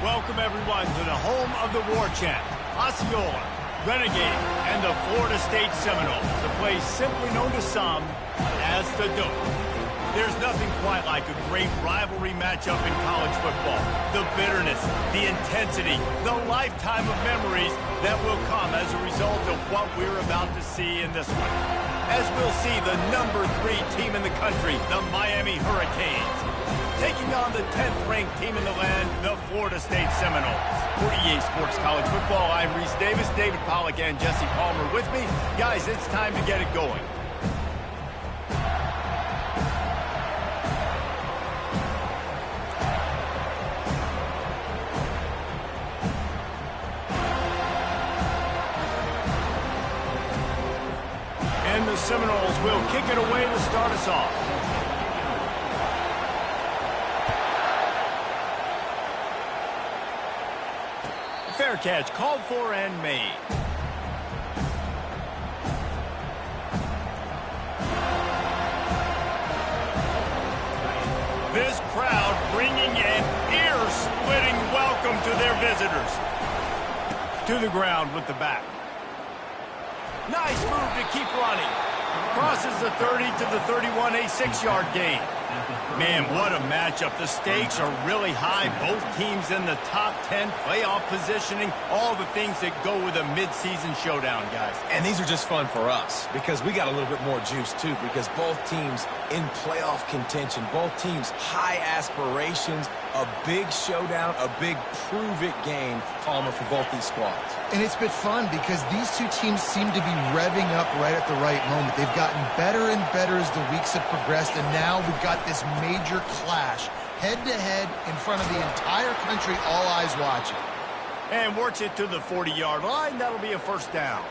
Welcome, everyone, to the home of the war chant, Osceola, Renegade, and the Florida State Seminoles, the place simply known to some as the Dope. There's nothing quite like a great rivalry matchup in college football. The bitterness, the intensity, the lifetime of memories that will come as a result of what we're about to see in this one. As we'll see the number 3 team in the country, the Miami Hurricanes, taking on the 10th-ranked team in the land, the Florida State Seminoles. For EA Sports College Football, I'm Reese Davis, David Pollack, and Jesse Palmer with me. Guys, it's time to get it going. And the Seminoles will kick it away to start us off. Fair catch called for and made. This crowd bringing an ear-splitting welcome to their visitors. To the ground with the back. Nice move to keep running. Crosses the 30 to the 31, a 6-yard gain. Man, what a matchup. The stakes are really high. Both teams in the top 10, playoff positioning, all the things that go with a mid-season showdown, guys. And these are just fun for us because we got a little bit more juice, too, because both teams in playoff contention, both teams high aspirations, a big showdown, a big prove-it game, Palmer, for both these squads. And it's been fun because these two teams seem to be revving up right at the right moment. They've gotten better and better as the weeks have progressed, and now we've got this major clash, head-to-head in front of the entire country, all eyes watching. And works it to the 40-yard line. That'll be a first down.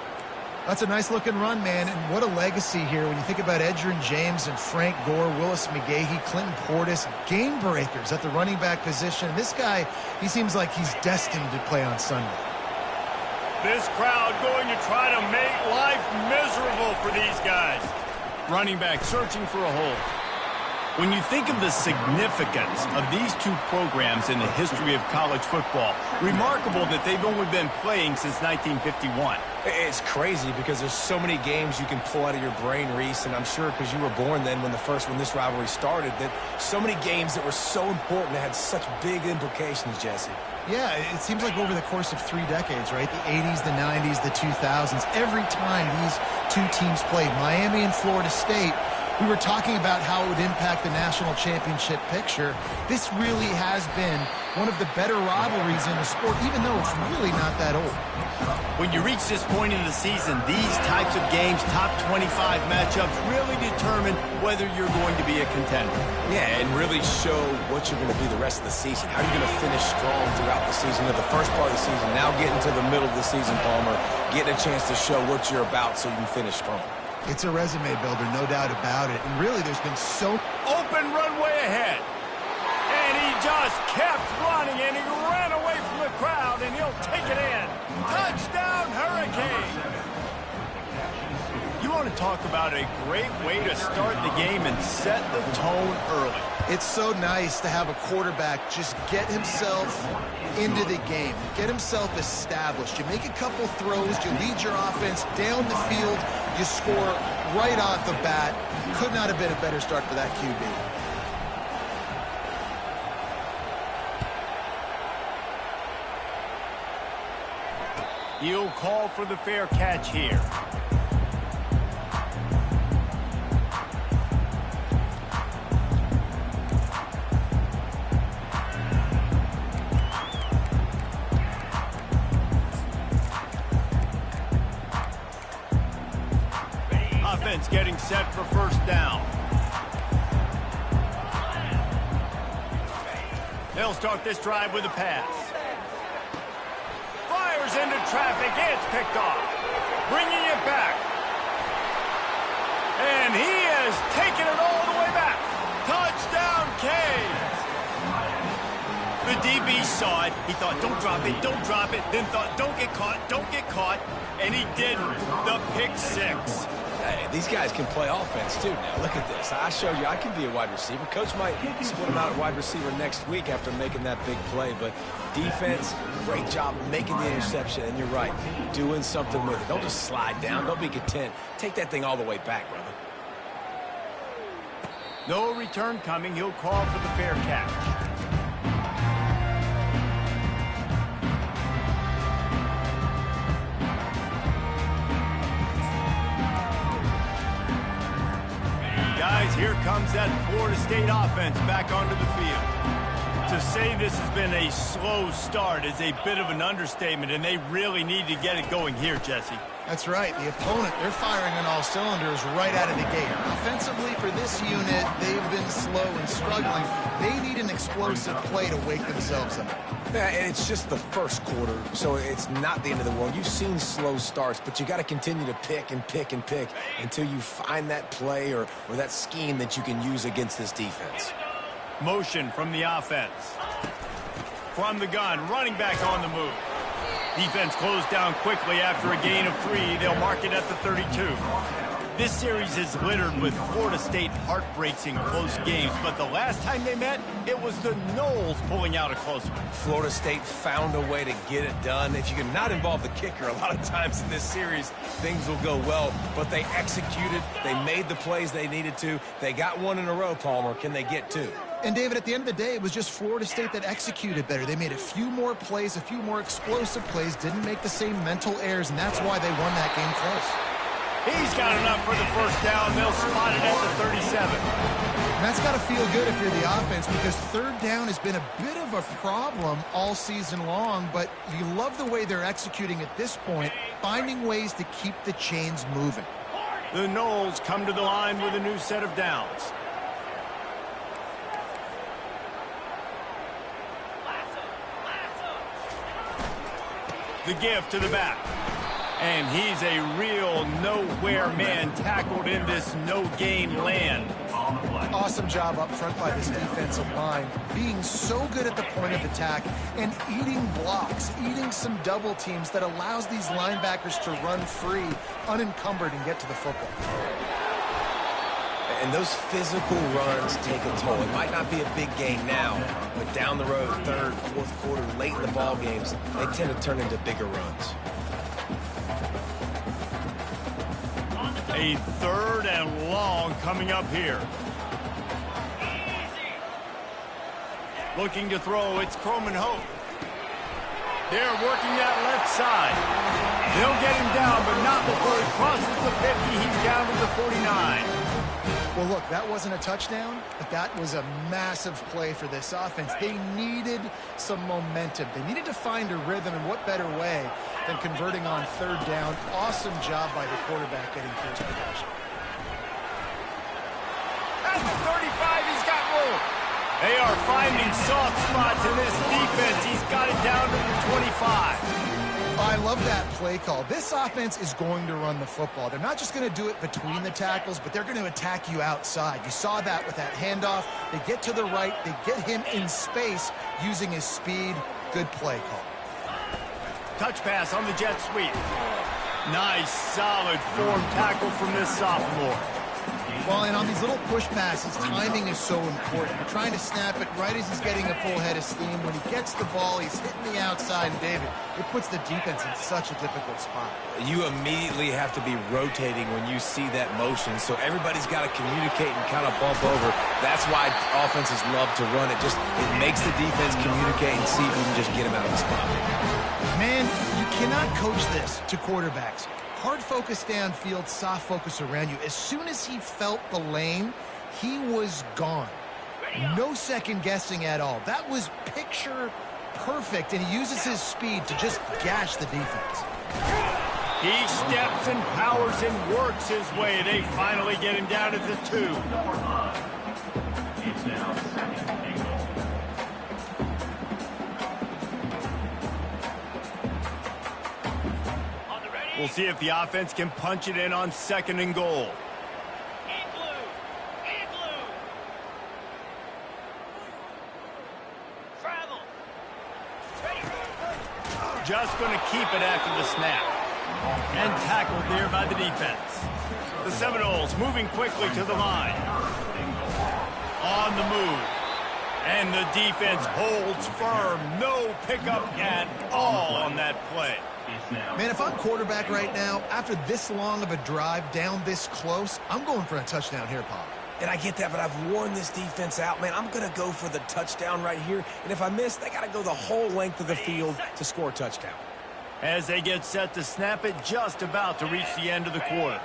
That's a nice-looking run, man, and what a legacy here. When you think about Edgerrin James and Frank Gore, Willis McGahee, Clinton Portis, game breakers at the running back position. This guy, he seems like he's destined to play on Sunday. This crowd going to try to make life miserable for these guys. Running back searching for a hole. When you think of the significance of these two programs in the history of college football, remarkable that they've only been playing since 1951. It's crazy because there's so many games you can pull out of your brain, Reese, and I'm sure because you were born then when this rivalry started, that so many games that were so important that had such big implications, Jesse. Yeah, it seems like over the course of 3 decades, right? The 80s, the 90s, the 2000s, every time these two teams played, Miami and Florida State, we were talking about how it would impact the national championship picture. This really has been one of the better rivalries in the sport, even though it's really not that old. When you reach this point in the season, these types of games, top 25 matchups, really determine whether you're going to be a contender. Yeah, and really show what you're going to be the rest of the season. How are you going to finish strong throughout the season, at the first part of the season, now getting to the middle of the season, Palmer, getting a chance to show what you're about so you can finish strong. It's a resume builder, no doubt about it. And really, there's been so... Open runway ahead. And he just kept running, and he ran away from the crowd, and he'll take it in. Touchdown, Hurricane! You want to talk about a great way to start the game and set the tone early. It's so nice to have a quarterback just get himself into the game, get himself established. You make a couple throws, you lead your offense down the field, you score right off the bat. Could not have been a better start for that QB. He'll call for the fair catch here. Offense getting set for first down. They'll start this drive with a pass. Fires into traffic. It's picked off. Bringing it back. And he has taken it all the way back. Touchdown, Canes. The DB saw it. He thought, don't drop it, don't drop it. Then thought, don't get caught, don't get caught. And he didn't. The pick six. Hey, these guys can play offense, too, now. Look at this. I showed you I can be a wide receiver. Coach might split him out at wide receiver next week after making that big play. But defense, great job making the interception. And you're right, doing something with it. Don't just slide down. Don't be content. Take that thing all the way back, brother. No return coming. He'll call for the fair catch. Guys, here comes that Florida State offense back onto the field. To say this has been a slow start is a bit of an understatement, and they really need to get it going here, Jesse. That's right. The opponent, they're firing on all cylinders right out of the gate. Offensively, for this unit, they've been slow and struggling. They need an explosive play to wake themselves up. Yeah, and it's just the first quarter, so it's not the end of the world. You've seen slow starts, but you got to continue to pick and pick and pick until you find that play or that scheme that you can use against this defense. Motion from the offense. From the gun, running back on the move. Defense closed down quickly after a gain of 3. They'll mark it at the 32. This series is littered with Florida State heartbreaks in close games, but the last time they met, it was the Noles pulling out a close one. Florida State found a way to get it done. If you can not involve the kicker, a lot of times in this series, things will go well, but they executed. They made the plays they needed to. They got one in a row, Palmer. Can they get 2? And, David, at the end of the day, it was just Florida State that executed better. They made a few more plays, a few more explosive plays, didn't make the same mental errors, and that's why they won that game close. He's got enough for the first down. They'll spot it at the 37. And that's got to feel good if you're the offense, because third down has been a bit of a problem all season long, but you love the way they're executing at this point, finding ways to keep the chains moving. The Noles come to the line with a new set of downs. The give to the back. And he's a real nowhere man tackled in this no-gain land. Awesome job up front by this defensive line, being so good at the point of attack and eating blocks, eating some double teams that allows these linebackers to run free, unencumbered, and get to the football. And those physical runs take a toll. It might not be a big gain now, but down the road, third, fourth quarter, late in the ball games, they tend to turn into bigger runs. A third and long coming up here. Looking to throw, it's Croman Hope. They're working that left side. They'll get him down, but not before he crosses the 50. He's down to the 49. Well, look, that wasn't a touchdown, but that was a massive play for this offense. They needed some momentum. They needed to find a rhythm, and what better way than converting on third down. Awesome job by the quarterback getting first possession. At the 35, he's got room. They are finding soft spots in this defense. He's got it down to the 25. I love that play call. This offense is going to run the football. They're not just going to do it between the tackles, but they're going to attack you outside. You saw that with that handoff. They get to the right. They get him in space using his speed. Good play call. Touch pass on the jet sweep. Nice, solid form tackle from this sophomore. Well, and on these little push passes, timing is so important. You're trying to snap it right as he's getting a full head of steam. When he gets the ball, he's hitting the outside, and David, it puts the defense in such a difficult spot. You immediately have to be rotating when you see that motion, so everybody's got to communicate and kind of bump over. That's why offenses love to run it. It makes the defense communicate and see if you can just get him out of the spot. Man, you cannot coach this to quarterbacks. Hard focus downfield, soft focus around you. As soon as he felt the lane, he was gone. No second guessing at all. That was picture perfect, and he uses his speed to just gash the defense. He steps and powers and works his way. They finally get him down to the 2. We'll see if the offense can punch it in on 2nd and goal. just going to keep it after the snap. And tackled there by the defense. The Seminoles moving quickly to the line. On the move. And the defense holds firm. No pickup at all on that play. Man, if I'm quarterback right now, after this long of a drive down this close, I'm going for a touchdown here, Pop. And I get that, but I've worn this defense out, man. I'm going to go for the touchdown right here. And if I miss, they got to go the whole length of the field to score a touchdown. As they get set to snap it, just about to reach the end of the quarter.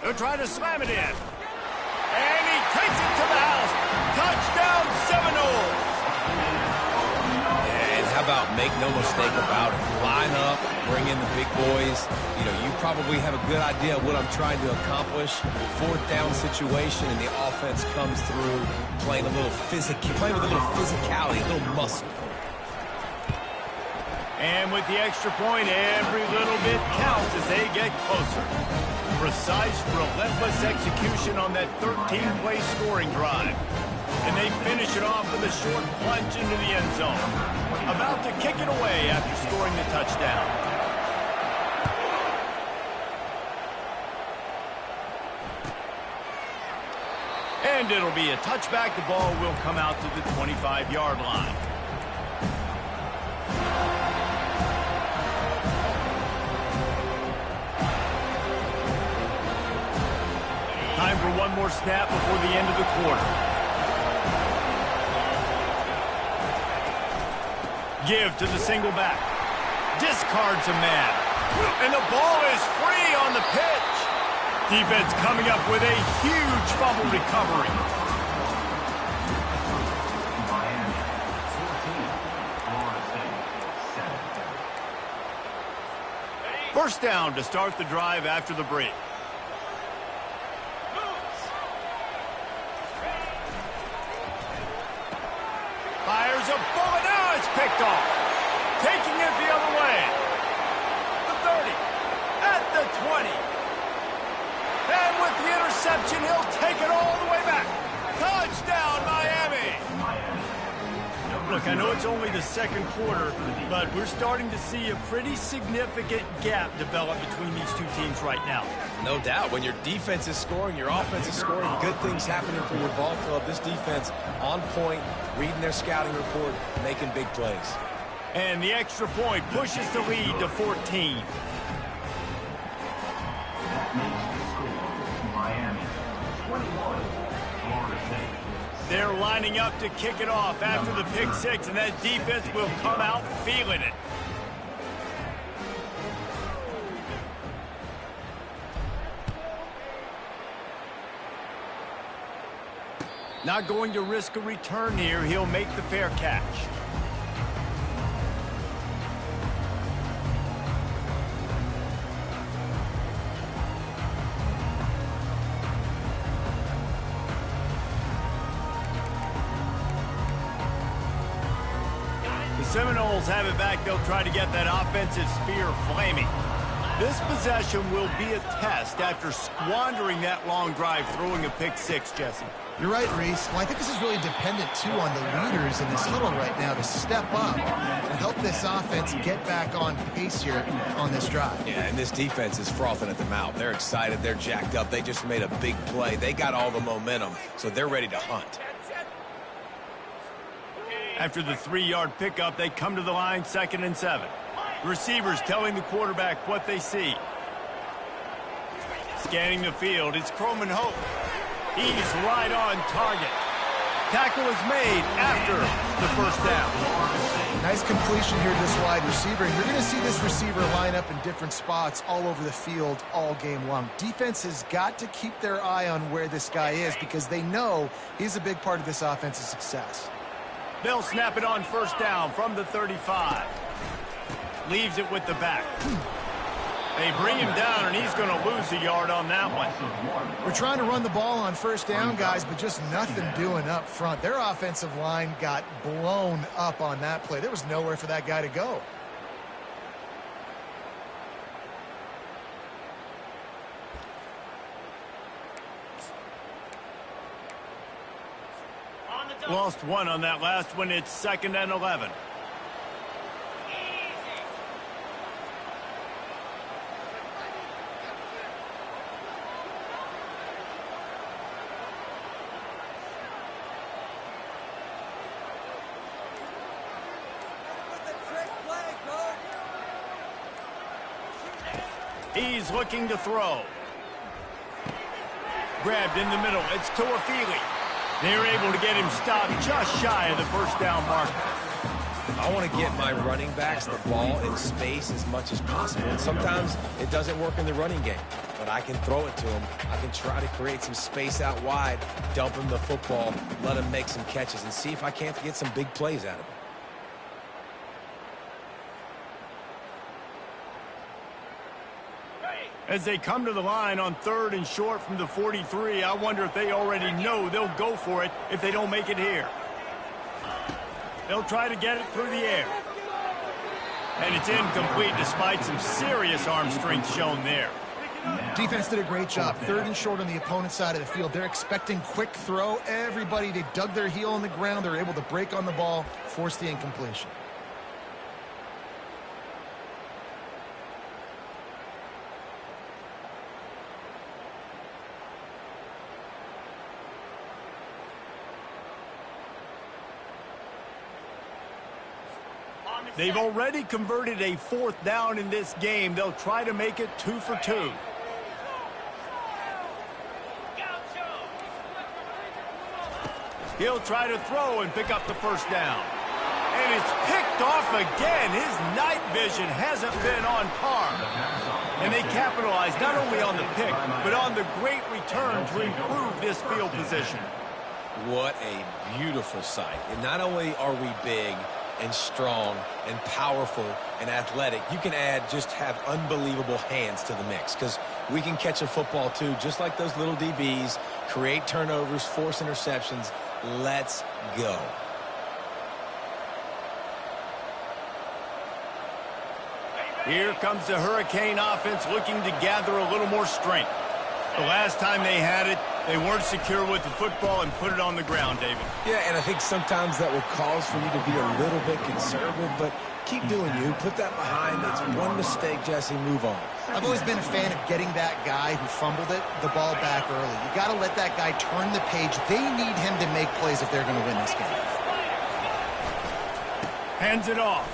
They'll try to slam it in. And he takes it to the house. Touchdown, Seminoles. And how about make no mistake about it? Line up, bring in the big boys. You know, you probably have a good idea of what I'm trying to accomplish. Fourth down situation, and the offense comes through playing with a little physicality, a little muscle. And with the extra point, every little bit counts as they get closer. Precise, relentless execution on that 13-play scoring drive. And they finish it off with a short plunge into the end zone. About to kick it away after scoring the touchdown. And it'll be a touchback. The ball will come out to the 25-yard line. Time for one more snap before the end of the quarter. Give to the single back. Discards a man. And the ball is free on the pitch. Defense coming up with a huge fumble recovery. First down to start the drive after the break. Fires a bullet. Now it's picked off. Taking it the other way. The 30. At the 20. And with the interception, he'll take it all the way back. Touchdown, Miami. Look, I know it's only the second quarter, but we're starting to see a pretty significant gap develop between these two teams right now. No doubt. When your defense is scoring, your offense is scoring, good things happening for your ball club. This defense on point, reading their scouting report, making big plays. And the extra point pushes the lead to 14. Miami, 21, Florida State. They're lining up to kick it off after the pick six, and that defense will come out feeling it. Not going to risk a return here. He'll make the fair catch. Seminoles have it back. They'll try to get that offensive spear flaming. This possession will be a test after squandering that long drive, throwing a pick six, Jesse. You're right, Reese. Well, I think this is really dependent, too, on the leaders in this huddle right now to step up and help this offense get back on pace here on this drive. Yeah, and this defense is frothing at the mouth. They're excited. They're jacked up. They just made a big play. They got all the momentum, so they're ready to hunt. After the 3-yard pickup, they come to the line, 2nd and 7. Receivers telling the quarterback what they see. Scanning the field, it's Croman Hope. He's right on target. Tackle is made after the first down. Nice completion here to this wide receiver. You're going to see this receiver line up in different spots all over the field all game long. Defense has got to keep their eye on where this guy is because they know he's a big part of this offense's success. They'll snap it on first down from the 35. Leaves it with the back. They bring him down, and he's going to lose a yard on that one. We're trying to run the ball on first down, guys, but just nothing doing up front. Their offensive line got blown up on that play. There was nowhere for that guy to go. Lost one on that last one. It's 2nd and 11. He's looking to throw. Grabbed in the middle. It's Tuafili. They're able to get him stopped just shy of the first down marker. I want to get my running backs the ball in space as much as possible. And sometimes it doesn't work in the running game, but I can throw it to them. I can try to create some space out wide, dump him the football, let him make some catches, and see if I can't get some big plays out of him. As they come to the line on 3rd and short from the 43, I wonder if they already know they'll go for it if they don't make it here. They'll try to get it through the air. And it's incomplete despite some serious arm strength shown there. Defense did a great job. 3rd and short on the opponent's side of the field. They're expecting quick throw. Everybody, they dug their heel in the ground. They're able to break on the ball, force the incompletion. They've already converted a 4th down in this game. They'll try to make it 2 for 2. He'll try to throw and pick up the first down. And it's picked off again. His night vision hasn't been on par. And they capitalize not only on the pick, but on the great return to improve this field position. What a beautiful sight. And not only are we big and strong and powerful and athletic, you can have unbelievable hands to the mix, because we can catch a football too, just like those little DBs, create turnovers, force interceptions. Let's go. Here comes the Hurricane offense looking to gather a little more strength. The last time they had it, they weren't secure with the football and put it on the ground, David. Yeah, and I think sometimes that will cause for you to be a little bit conservative, but keep doing you. Put that behind. It's one mistake, Jesse. Move on. I've always been a fan of getting that guy who fumbled the ball back early. You got to let that guy turn the page. They need him to make plays if they're going to win this game. Hands it off.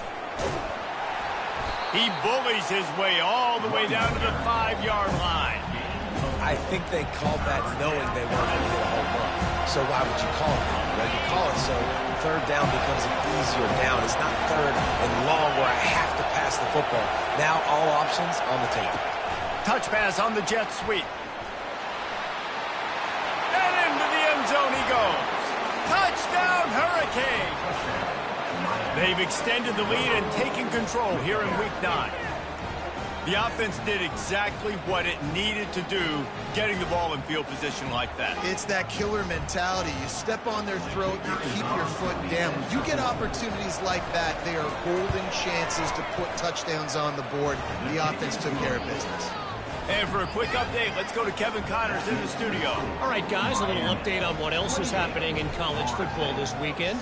He bullies his way all the way down to the 5-yard line. I think they called that knowing they weren't going to hit a home run. So why would you call it that? Well, you call it so 3rd down becomes an easier down. It's not 3rd and long where I have to pass the football. Now all options on the table. Touch pass on the jet sweep. And into the end zone he goes. Touchdown, Hurricane! They've extended the lead and taken control here in Week 9. The offense did exactly what it needed to do, getting the ball in field position like that. It's that killer mentality. You step on their throat, you keep your foot down. When you get opportunities like that, they are golden chances to put touchdowns on the board. The offense took care of business. And for a quick update, let's go to Kevin Connors in the studio. All right, guys, a little update on what else is happening in college football this weekend.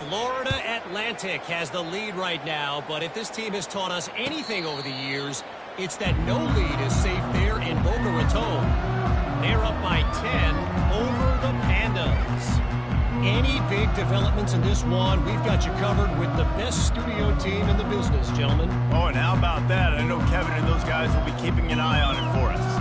Florida Atlantic has the lead right now, but if this team has taught us anything over the years, it's that no lead is safe there in Boca Raton. They're up by 10 over the Pandas. Any big developments in this one, we've got you covered with the best studio team in the business, gentlemen. Oh, and how about that? I know Kevin and those guys will be keeping an eye on it for us.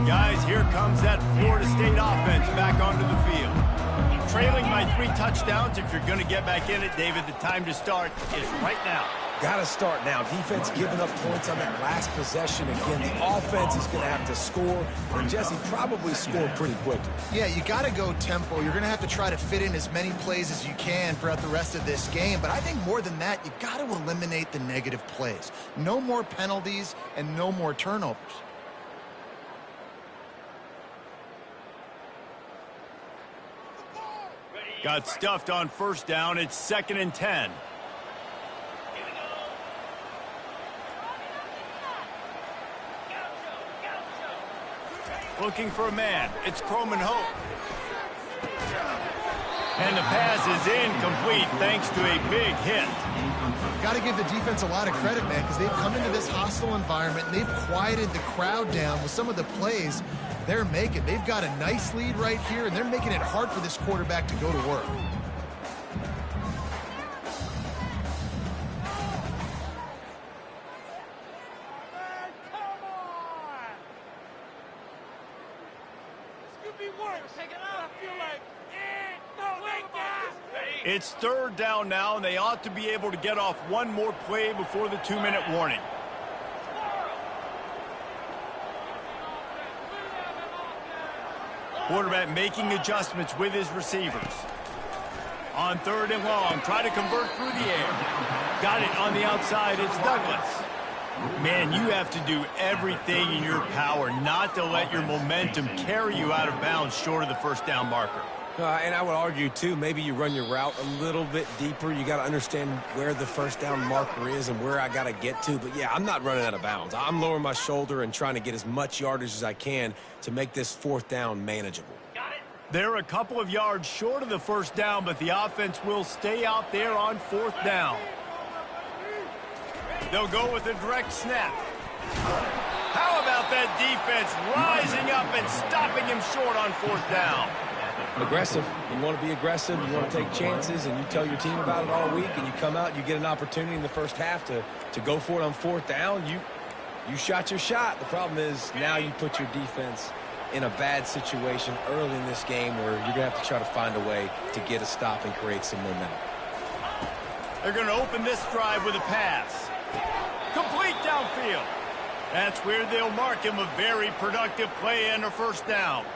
Guys, here comes that Florida State offense back onto the field. Trailing by 3 touchdowns. If you're going to get back in it, David, the time to start is right now. Got to start now. Defense giving up points on that last possession. Again, the offense is going to have to score, and Jesse probably score pretty quickly. Yeah, you got to go tempo. You're going to have to try to fit in as many plays as you can throughout the rest of this game. But I think more than that, you got to eliminate the negative plays. No more penalties and no more turnovers. Got stuffed on first down. It's 2nd and 10. looking for a man. It's Croman Hope. And the pass is incomplete thanks to a big hit. Got to give the defense a lot of credit, man, because they've come into this hostile environment and they've quieted the crowd down with some of the plays they're making. They've got a nice lead right here, and they're making it hard for this quarterback to go to work. It's third down now, and they ought to be able to get off one more play before the 2-minute warning. Quarterback making adjustments with his receivers. On third and long, try to convert through the air. Got it on the outside, it's Douglas. Man, you have to do everything in your power not to let your momentum carry you out of bounds short of the first down marker. And I would argue, too, maybe you run your route a little bit deeper. You got to understand where the first down marker is and where I got to get to. But, yeah, I'm not running out of bounds. I'm lowering my shoulder and trying to get as much yardage as I can to make this fourth down manageable. They're a couple of yards short of the first down, but the offense will stay out there on fourth down. They'll go with a direct snap. How about that defense rising up and stopping him short on fourth down? Aggressive. You want to be aggressive. You want to take chances, and you tell your team about it all week, and you come out, you get an opportunity in the first half to go for it on fourth down. You shot your shot. The problem is now you put your defense in a bad situation early in this game where you're going to have to try to find a way to get a stop and create some momentum. They're going to open this drive with a pass. Complete downfield. That's where they'll mark him a very productive play and a first down.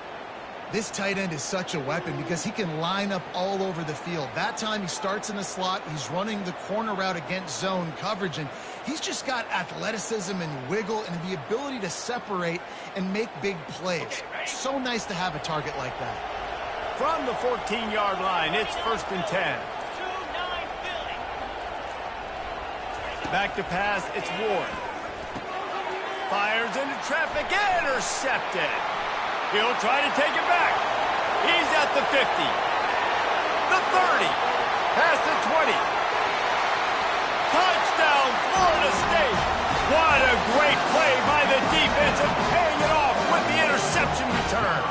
This tight end is such a weapon because he can line up all over the field. That time he starts in the slot, he's running the corner route against zone coverage, and he's just got athleticism and wiggle and the ability to separate and make big plays. So nice to have a target like that. From the 14-yard line, it's 1st and 10. Back to pass, it's Ward. Fires into traffic, intercepted. He'll try to take it back. He's at the 50. The 30. Past the 20. Touchdown, Florida State. What a great play by the defense and paying it off with the interception return.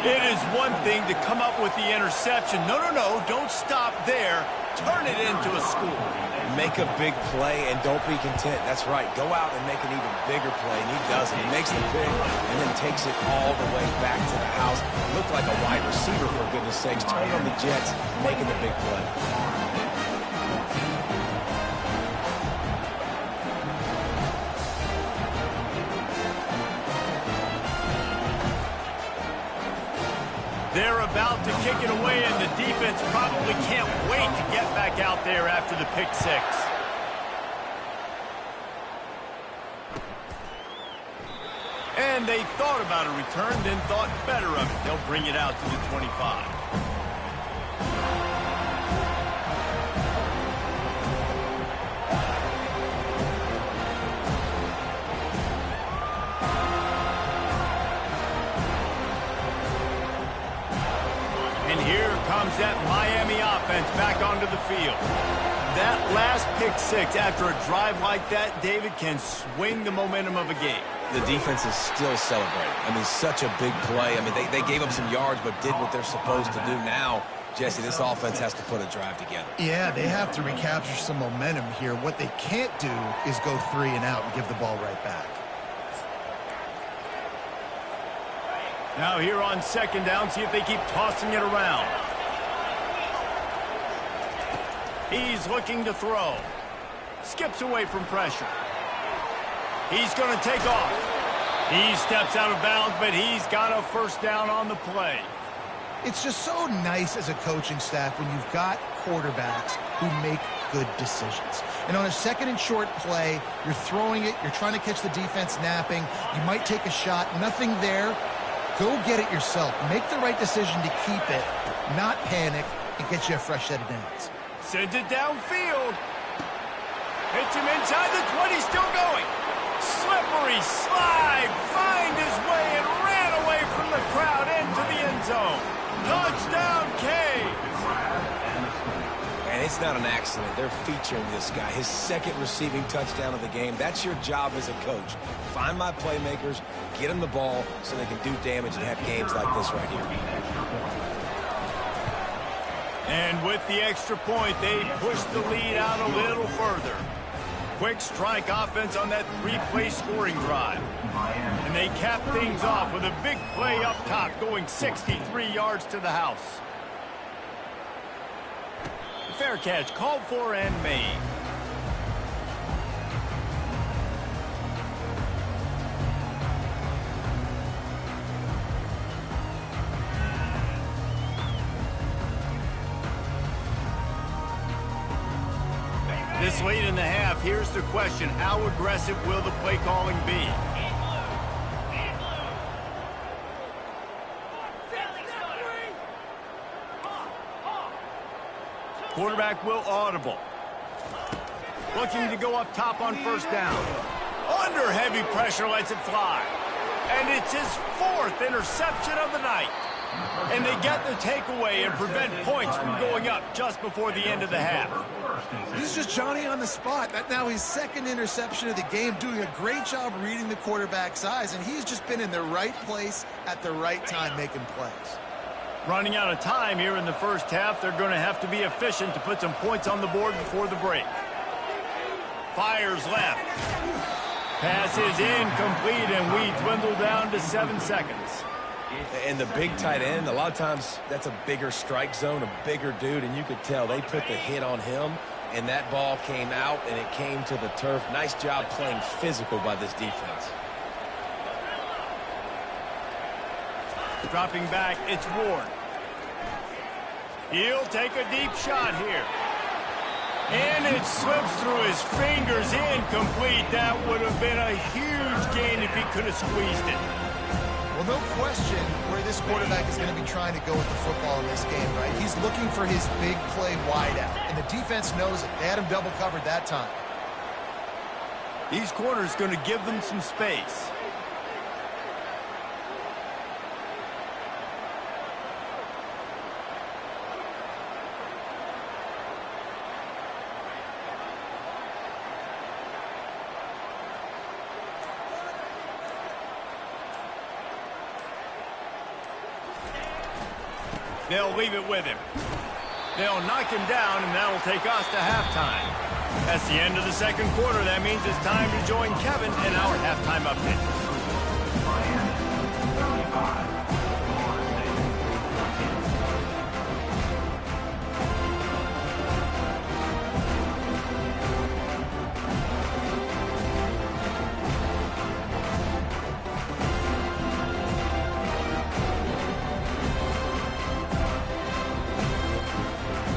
It is one thing to come up with the interception. No, don't stop there. Turn it into a score. Make a big play and don't be content. That's right. Go out and make an even bigger play, and he does it. He makes the pick and then takes it all the way back to the house. Looked like a wide receiver, for goodness sakes. Turning on the Jets, making the big play. They're about to kick it away, and the defense probably can't wait to get back out there after the pick six. And they thought about a return, then thought better of it. They'll bring it out to the 25. Comes that Miami offense back onto the field. That last pick six after a drive like that, David, can swing the momentum of a game. The defense is still celebrating. I mean, such a big play. I mean, they gave up some yards but did what they're supposed to do. Now, Jesse, this offense has to put a drive together. Yeah, they have to recapture some momentum here. What they can't do is go 3 and out and give the ball right back. Now here on second down, see if they keep tossing it around. He's looking to throw. Skips away from pressure. He's going to take off. He steps out of bounds, but he's got a first down on the play. It's just so nice as a coaching staff when you've got quarterbacks who make good decisions. And on a second and short play, you're throwing it, you're trying to catch the defense napping, you might take a shot, nothing there. Go get it yourself. Make the right decision to keep it, not panic, and get you a fresh set of downs. Sends it downfield. Hits him inside the 20, still going. Slippery slide, find his way Touchdown, K! And it's not an accident. They're featuring this guy. His second receiving touchdown of the game. That's your job as a coach. Find my playmakers, get them the ball so they can do damage and have games like this right here. And with the extra point, they push the lead out a little further. Quick strike offense on that three-play scoring drive. And they cap things off with a big play up top going 63 yards to the house. Fair catch called for and made. This late in the half, here's the question. How aggressive will the play calling be? Quarterback will audible. Looking to go up top on first down. Under heavy pressure, lets it fly. And it's his fourth interception of the night. And they get the takeaway and prevent points from going up just before the end of the half. This is just Johnny on the spot. That now his second interception of the game, doing a great job reading the quarterback's eyes, and he's just been in the right place at the right time making plays. Running out of time here in the first half, they're going to have to be efficient to put some points on the board before the break. Fires left. Pass is incomplete, and we dwindle down to 7 seconds. And the big tight end, a lot of times that's a bigger strike zone, a bigger dude, and you could tell they put the hit on him, and that ball came out, and it came to the turf. Nice job playing physical by this defense. Dropping back, it's Ward. He'll take a deep shot here. And it slips through his fingers, incomplete. That would have been a huge gain if he could have squeezed it. Well, no question where this quarterback is going to be trying to go with the football in this game, right? He's looking for his big play wide out, and the defense knows it. They had him double covered that time. These corners going to give them some space. They'll leave it with him. They'll knock him down, and that'll take us to halftime. That's the end of the second quarter. That means it's time to join Kevin in our halftime update.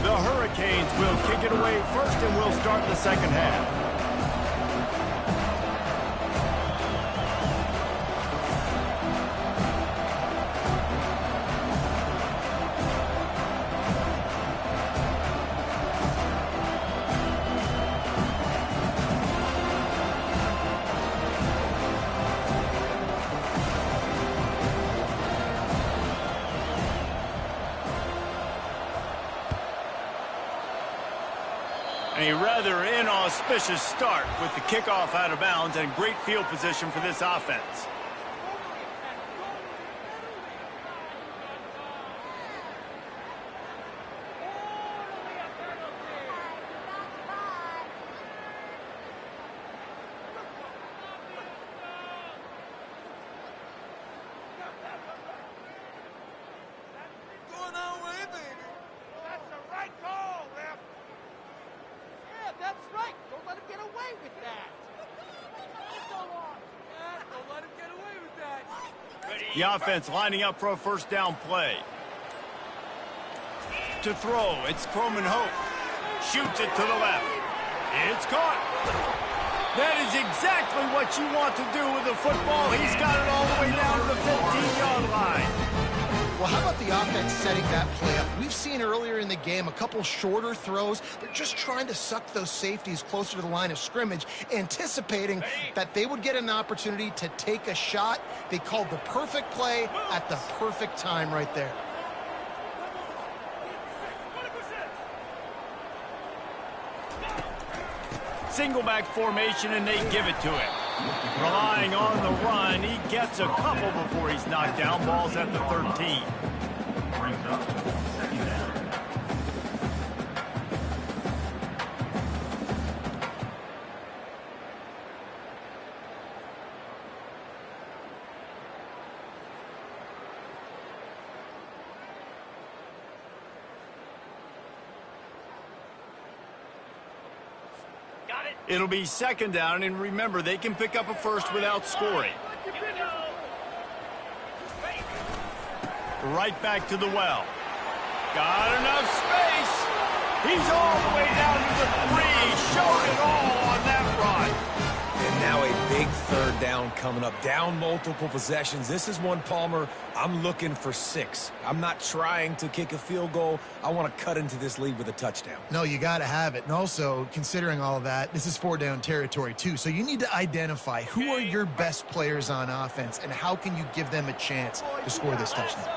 The Hurricanes will kick it away first, and we'll start the second half. A rather inauspicious start with the kickoff out of bounds and great field position for this offense. Going our way, baby. That's the right call, ref. Yeah, that's right. Don't let him get away with that. Yeah, don't let him get away with that. The offense lining up for a first down play. To throw, it's Croman Hope. Shoots it to the left. It's caught. That is exactly what you want to do with the football. He's got it all the way down to the 15-yard line. Well, how about the offense setting that play up? We've seen earlier in the game a couple shorter throws. They're just trying to suck those safeties closer to the line of scrimmage, anticipating that they would get an opportunity to take a shot. They called the perfect play at the perfect time right there. Single back formation, and they give it to him. Relying on the run, he gets a couple before he's knocked down. Ball's at the 13. Brings up second down. It'll be second down, and remember, they can pick up a first without scoring. Right back to the well. Got enough space. He's all the way down to the 3. Showed it all on that run. And now a big third down coming up. Down multiple possessions. This is one, Palmer, I'm looking for 6. I'm not trying to kick a field goal. I want to cut into this lead with a touchdown. No, you got to have it. And also, considering all of that, this is 4-down territory, too. So you need to identify who are your best players on offense and how can you give them a chance to score this touchdown.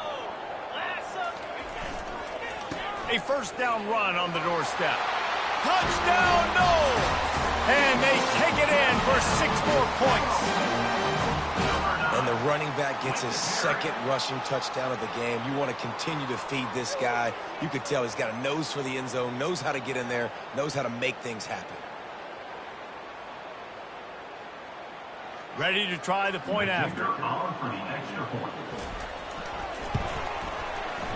A first down run on the doorstep. Touchdown, no! And they take it in for 6 more points. And the running back gets his second rushing touchdown of the game. You want to continue to feed this guy. You could tell he's got a nose for the end zone, knows how to get in there, knows how to make things happen. Ready to try the point after. For the extra point.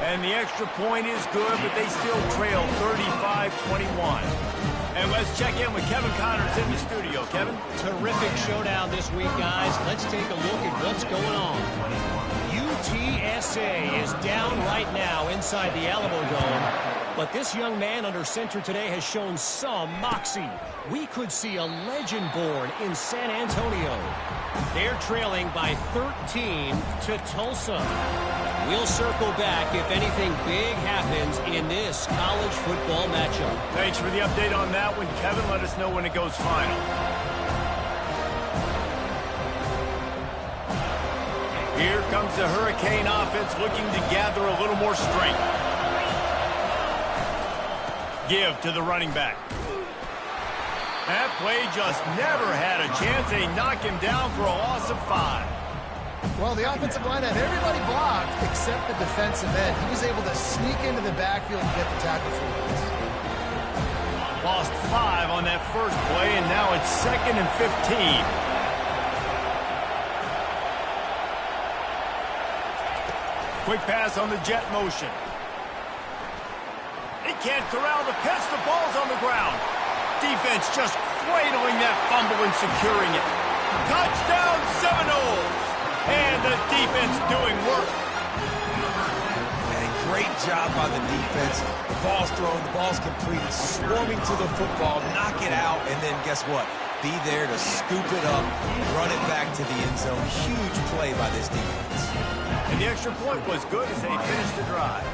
And the extra point is good, but they still trail 35-21. And let's check in with Kevin Connors in the studio. Kevin? Terrific showdown this week, guys. Let's take a look at what's going on. UTSA is down right now inside the Alamo Dome. But this young man under center today has shown some moxie. We could see a legend born in San Antonio. They're trailing by 13 to Tulsa. We'll circle back if anything big happens in this college football matchup. Thanks for the update on that one, Kevin. Let us know when it goes final. Here comes the Hurricane offense looking to gather a little more strength. Give to the running back. That play just never had a chance. They knock him down for a loss of 5. Well, the offensive line had everybody blocked except the defensive end. He was able to sneak into the backfield and get the tackle for us. Lost 5 on that first play, and now it's 2nd and 15. Quick pass on the jet motion. He can't corral the pitch. The ball's on the ground. Defense just cradling that fumble and securing it. Touchdown Seminoles! And the defense doing work. And a great job by the defense. The ball's thrown, the ball's completed, swarming to the football, knock it out, and then guess what? Be there to scoop it up, run it back to the end zone. Huge play by this defense. And the extra point was good as they finished the drive.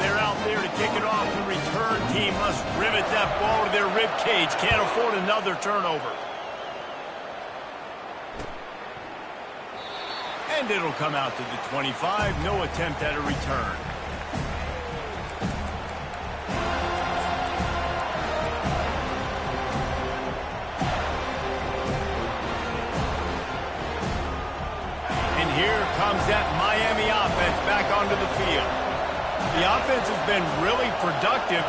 They're out there to kick it off. The return team must rivet that ball to their rib cage. Can't afford another turnover. And it'll come out to the 25. No attempt at a return. And here comes that Miami offense back onto the field. The offense has been really productive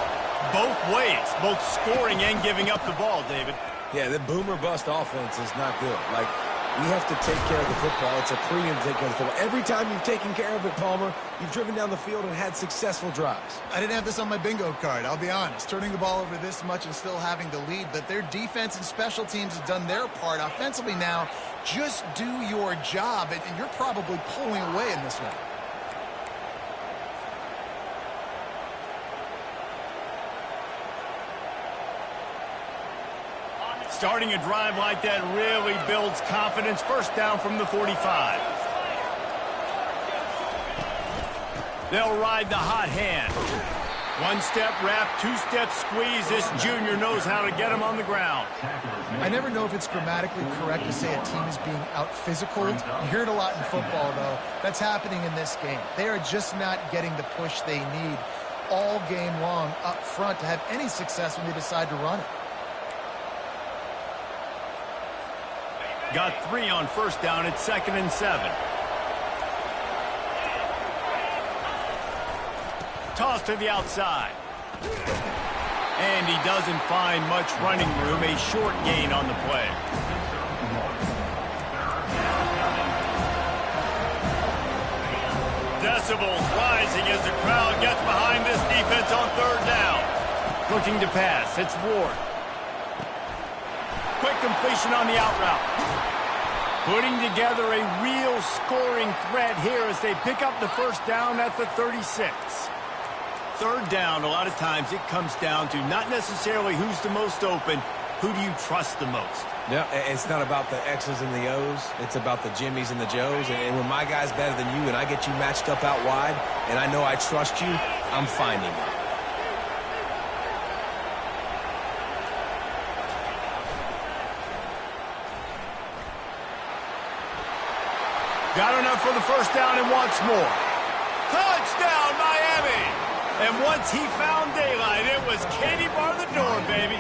both ways, both scoring and giving up the ball, David. Yeah, the boomer bust offense is not good. Like, we have to take care of the football. It's a premium to take care of the football. Every time you've taken care of it, Palmer, you've driven down the field and had successful drives. I didn't have this on my bingo card, I'll be honest. Turning the ball over this much and still having to lead, but their defense and special teams have done their part. Offensively now, just do your job, and you're probably pulling away in this one. Starting a drive like that really builds confidence. First down from the 45. They'll ride the hot hand. One-step wrap, two-step squeeze. This junior knows how to get him on the ground. I never know if it's grammatically correct to say a team is being out-physicaled. You hear it a lot in football, though. That's happening in this game. They are just not getting the push they need all game long up front to have any success when they decide to run it. Got 3 on first down at 2nd and 7. Toss to the outside. And he doesn't find much running room. A short gain on the play. Decibels rising as the crowd gets behind this defense on 3rd down. Looking to pass. It's Ward. Quick completion on the out route. Putting together a real scoring threat here as they pick up the first down at the 36. 3rd down, a lot of times it comes down to not necessarily who's the most open, who do you trust the most? Yeah, it's not about the X's and the O's. It's about the Jimmies and the Joes. And when my guy's better than you and I get you matched up out wide and I know I trust you, I'm finding it. Got enough for the first down and wants more. Touchdown, Miami! And once he found daylight, it was Katie bar the door, baby.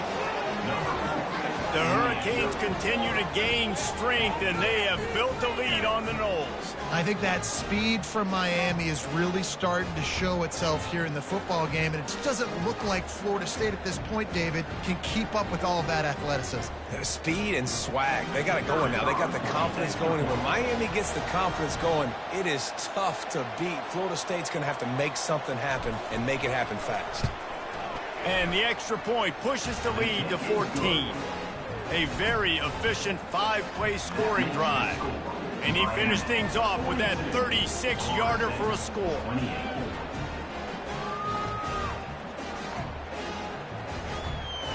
The Hurricanes continue to gain strength, and they have built a lead on the Noles. I think that speed from Miami is really starting to show itself here in the football game, and it just doesn't look like Florida State at this point, David, can keep up with all of that athleticism. Speed and swag. They got it going now. They got the confidence going. And when Miami gets the confidence going, it is tough to beat. Florida State's going to have to make something happen and make it happen fast. And the extra point pushes the lead to 14. A very efficient 5-play scoring drive. And he finished things off with that 36-yarder for a score.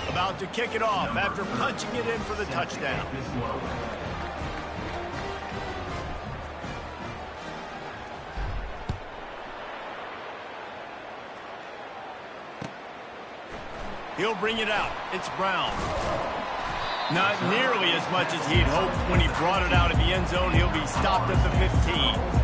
About to kick it off after punching it in for the touchdown. He'll bring it out. It's Brown. Not nearly as much as he'd hoped when he brought it out of the end zone. He'll be stopped at the 15.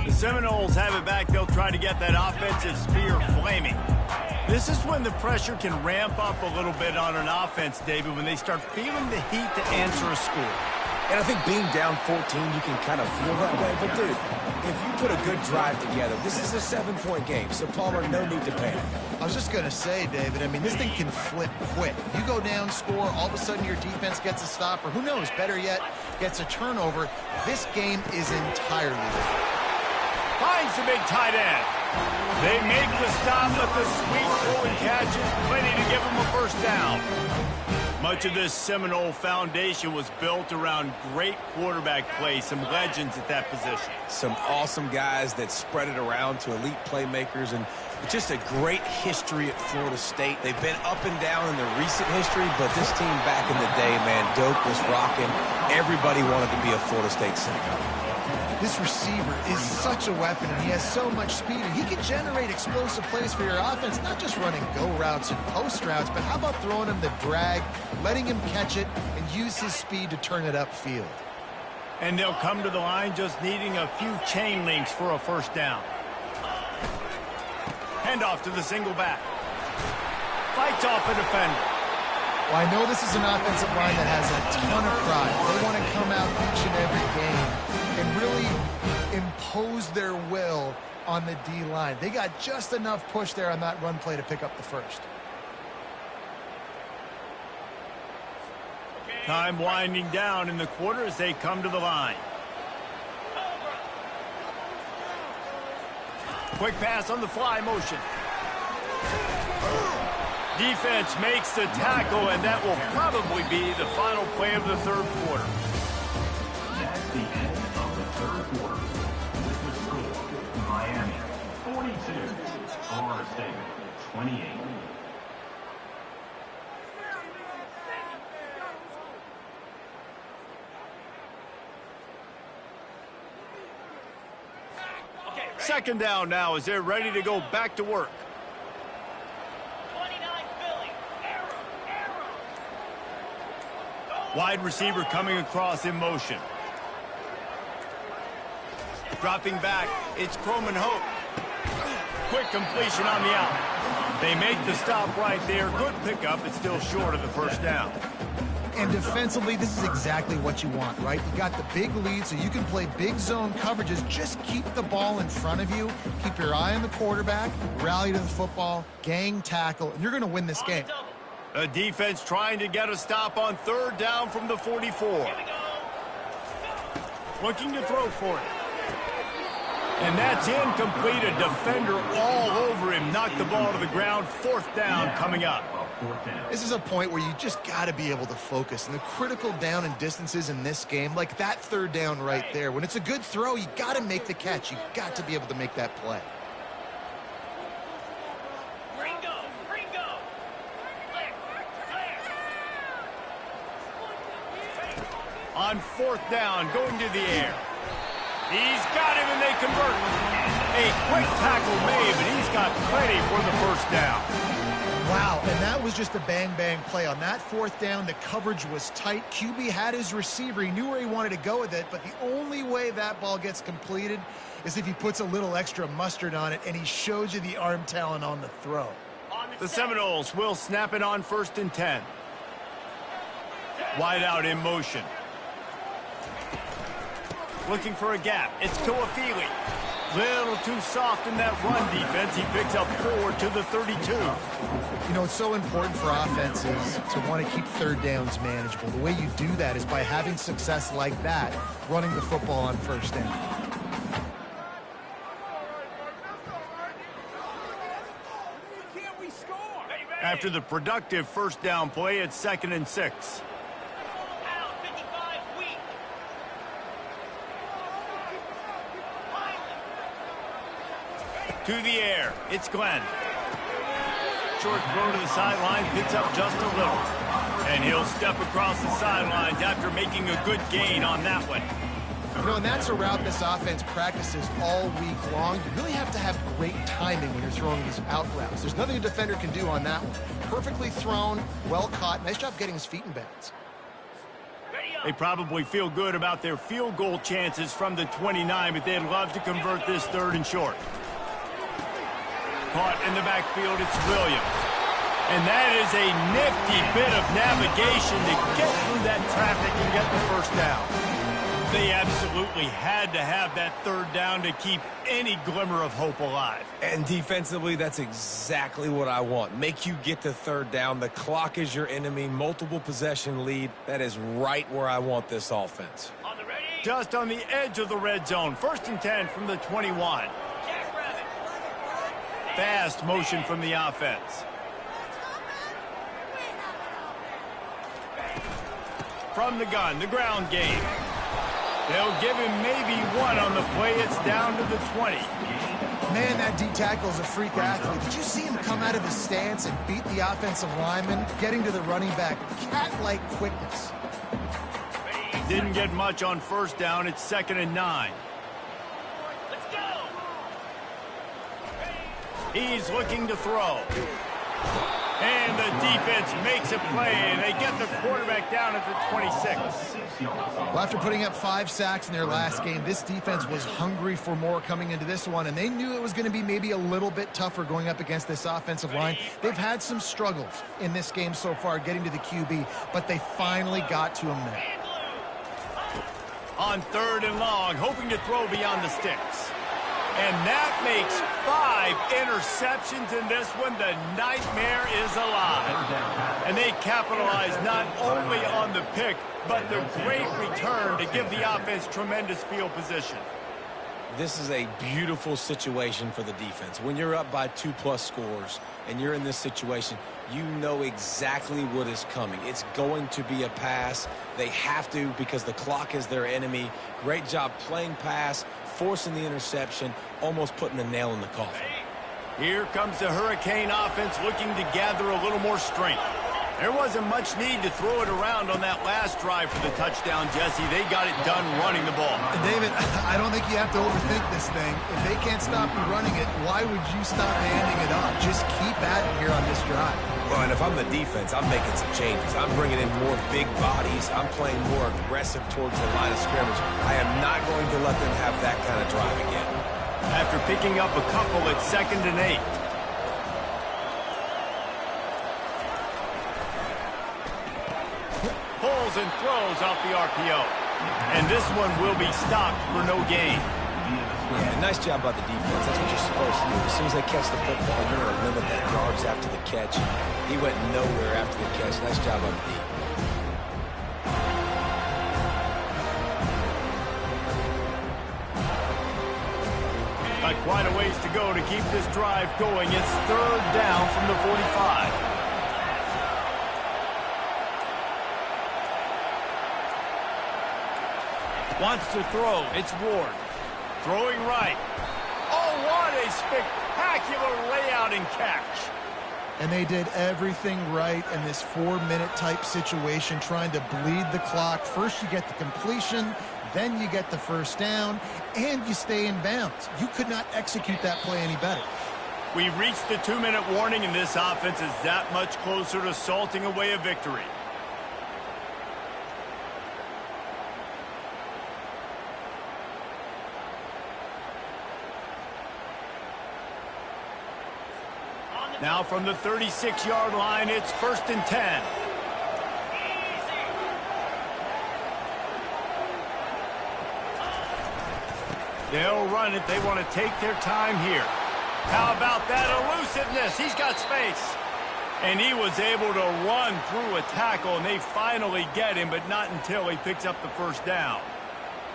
The Seminoles have it back. They'll try to get that offensive spear flaming. This is when the pressure can ramp up a little bit on an offense, David, when they start feeling the heat to answer a score. And I think being down 14, you can kind of feel that way. But, dude, if you put a good drive together, this is a 7-point game. So, Palmer, no need to panic. I was just going to say, David, I mean, this thing can flip quick. You go down, score, all of a sudden your defense gets a stop, or who knows, better yet, gets a turnover. This game is entirely different. Finds the big tight end. They make the stop with the sweet throw and catches, plenty to give them a first down. Much of this Seminole foundation was built around great quarterback play, some legends at that position. Some awesome guys that spread it around to elite playmakers, and just a great history at Florida State. They've been up and down in their recent history, but this team back in the day, man, Doak was rocking. Everybody wanted to be a Florida State center. This receiver is such a weapon, and he has so much speed, and he can generate explosive plays for your offense, not just running go routes and post routes, but how about throwing him the drag, letting him catch it, and use his speed to turn it upfield. And they'll come to the line just needing a few chain links for a first down. Handoff to the single back. Fights off a defender. Well, I know this is an offensive line that has a ton of pride. They want to come out each and every game and really impose their will on the D-line. They got just enough push there on that run play to pick up the first. Time winding down in the quarter as they come to the line. Quick pass on the fly motion. Defense makes the tackle, and that will probably be the final play of the third quarter. That's the end of the third quarter. With the score, Miami 42, Florida State 28. Second down now as they're ready to go back to work. 29 Philly. Arrow. Wide receiver coming across in motion. Dropping back, it's Croman Hope. Quick completion on the out. They make the stop right there. Good pickup. It's still short of the first down. And defensively, this is exactly what you want, right? You got the big lead, so you can play big zone coverages. Just keep the ball in front of you. Keep your eye on the quarterback. Rally to the football. Gang tackle. And you're going to win this game. The defense trying to get a stop on third down from the 44. Looking to throw for it. And that's incomplete. A defender all over him. Knocked the ball to the ground. Fourth down coming up. This is a point where you just got to be able to focus. And the critical down and distances in this game, like that third down right there, when it's a good throw, you got to make the catch. You got to be able to make that play. On fourth down, going to the air. He's got him, and they convert. A quick tackle made, but he's got plenty for the first down. Wow, and that was just a bang-bang play. On that fourth down, the coverage was tight. QB had his receiver. He knew where he wanted to go with it, but the only way that ball gets completed is if he puts a little extra mustard on it, and he shows you the arm talent on the throw. The Seminoles will snap it on 1st and 10. Wide out in motion. Looking for a gap. It's Toafili. Little too soft in that run defense. He picks up 4 to the 32. You know, it's so important for offenses to want to keep third downs manageable. The way you do that is by having success like that, running the football on first down. After the productive first down play, it's 2nd and 6. To the air, it's Glenn. Short throw to the sideline, picks up just a little. And he'll step across the sidelines after making a good gain on that one. You know, and that's a route this offense practices all week long. You really have to have great timing when you're throwing these out routes. There's nothing a defender can do on that one. Perfectly thrown, well caught. Nice job getting his feet in bounds. They probably feel good about their field goal chances from the 29, but they'd love to convert this 3rd and short. Caught in the backfield, it's Williams. And that is a nifty bit of navigation to get through that traffic and get the first down. They absolutely had to have that 3rd down to keep any glimmer of hope alive. And defensively, that's exactly what I want. Make you get to 3rd down. The clock is your enemy. Multiple possession lead. That is right where I want this offense. Just on the edge of the red zone. 1st and 10 from the 21. Fast motion from the offense. From the gun, the ground game. They'll give him maybe 1 on the play. It's down to the 20. Man, that D tackle is a freak athlete. Did you see him come out of his stance and beat the offensive lineman, getting to the running back? Cat-like quickness. Didn't get much on first down. It's 2nd and 9. He's looking to throw. And the defense makes a play, and they get the quarterback down at the 26. Well, after putting up 5 sacks in their last game, this defense was hungry for more coming into this one, and they knew it was going to be maybe a little bit tougher going up against this offensive line. They've had some struggles in this game so far getting to the QB, but they finally got to him there. on 3rd and long, hoping to throw beyond the sticks. And that makes 5 interceptions in this one. The nightmare is alive. And they capitalize not only on the pick, but the great return to give the offense tremendous field position. This is a beautiful situation for the defense. When you're up by 2+ scores and you're in this situation, you know exactly what is coming. It's going to be a pass. They have to because the clock is their enemy. Great job playing pass, forcing the interception, almost putting the nail in the coffin. Here comes the Hurricane offense looking to gather a little more strength. There wasn't much need to throw it around on that last drive for the touchdown, Jesse. They got it done running the ball. And David, I don't think you have to overthink this thing. If they can't stop you running it, why would you stop handing it off? Just keep at it here on this drive. Well, and if I'm the defense, I'm making some changes. I'm bringing in more big bodies. I'm playing more aggressive towards the line of scrimmage. I am not going to let them have that kind of drive again. After picking up a couple at 2nd and 8. Pulls and throws off the RPO. And this one will be stopped for no gain. Yeah, nice job by the defense. That's what you're supposed to do. As soon as they catch the football, you're going to limit that yards after the catch. He went nowhere after the catch. Nice job on the D. Got quite a ways to go to keep this drive going. It's 3rd down from the 45. Wants to throw. It's Ward. Throwing right. Oh, what a spectacular layout and catch. And they did everything right in this 4-minute type situation, trying to bleed the clock. First you get the completion, then you get the first down, and you stay in bounds. You could not execute that play any better. We've reached the 2-minute warning, and this offense is that much closer to salting away a victory. Now from the 36-yard line, it's 1st and 10. They'll run it. They want to take their time here. How about that elusiveness? He's got space. And he was able to run through a tackle, and they finally get him, but not until he picks up the first down.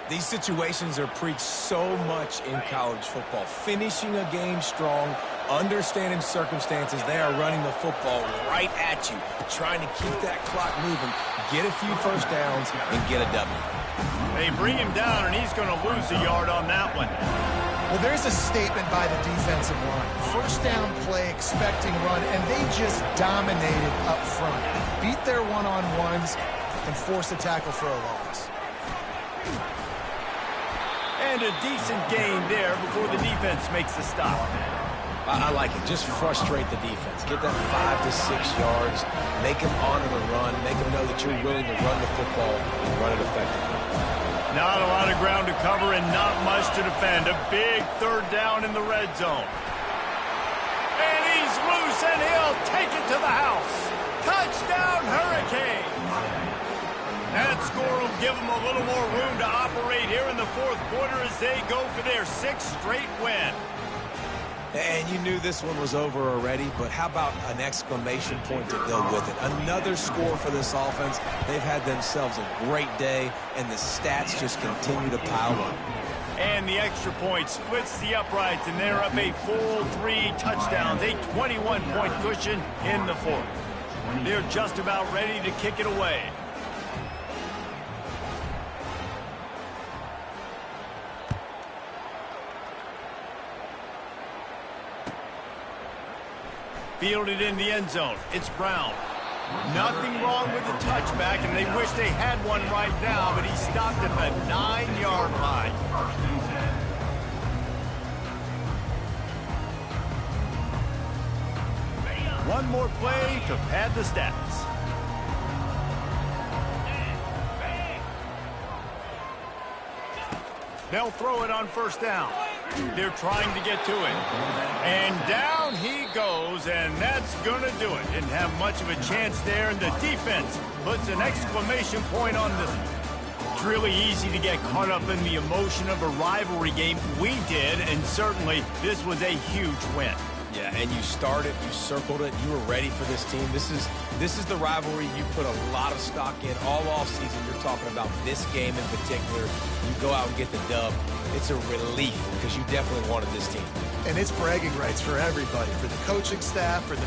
These situations are preached so much in college football. Finishing a game strong, understanding circumstances. They are running the football right at you, trying to keep that clock moving, get a few first downs, and get a W. They bring him down, and he's going to lose a yard on that one. Well, there's a statement by the defensive line. First down play, expecting run, and they just dominated up front. Beat their one-on-ones and forced a tackle for a loss. And a decent gain there before the defense makes the stop. I like it. Just frustrate the defense. Get that 5 to 6 yards. Make them honor the run. Make them know that you're willing to run the football and run it effectively. Not a lot of ground to cover and not much to defend. A big 3rd down in the red zone. And he's loose, and he'll take it to the house. Touchdown, Hurricane! That score will give them a little more room to operate here in the 4th quarter as they go for their 6th straight win. And you knew this one was over already, but how about an exclamation point to go with it? Another score for this offense. They've had themselves a great day, and the stats just continue to pile up. And the extra point splits the uprights, and they're up a full 3 touchdowns, a 21-point cushion in the 4th. They're just about ready to kick it away. Fielded in the end zone. It's Brown. Nothing wrong with the touchback, and they wish they had one right now, but he stopped at the 9-yard line. One more play to pad the stats. They'll throw it on 1st down. They're trying to get to it. And down he goes, and that's going to do it. Didn't have much of a chance there, and the defense puts an exclamation point on this one. It's really easy to get caught up in the emotion of a rivalry game. We did, and certainly this was a huge win. Yeah, and you started, you circled it, you were ready for this team. This is the rivalry you put a lot of stock in all offseason. You're talking about this game in particular. You go out and get the dub. It's a relief because you definitely wanted this team. And it's bragging rights for everybody, for the coaching staff, for the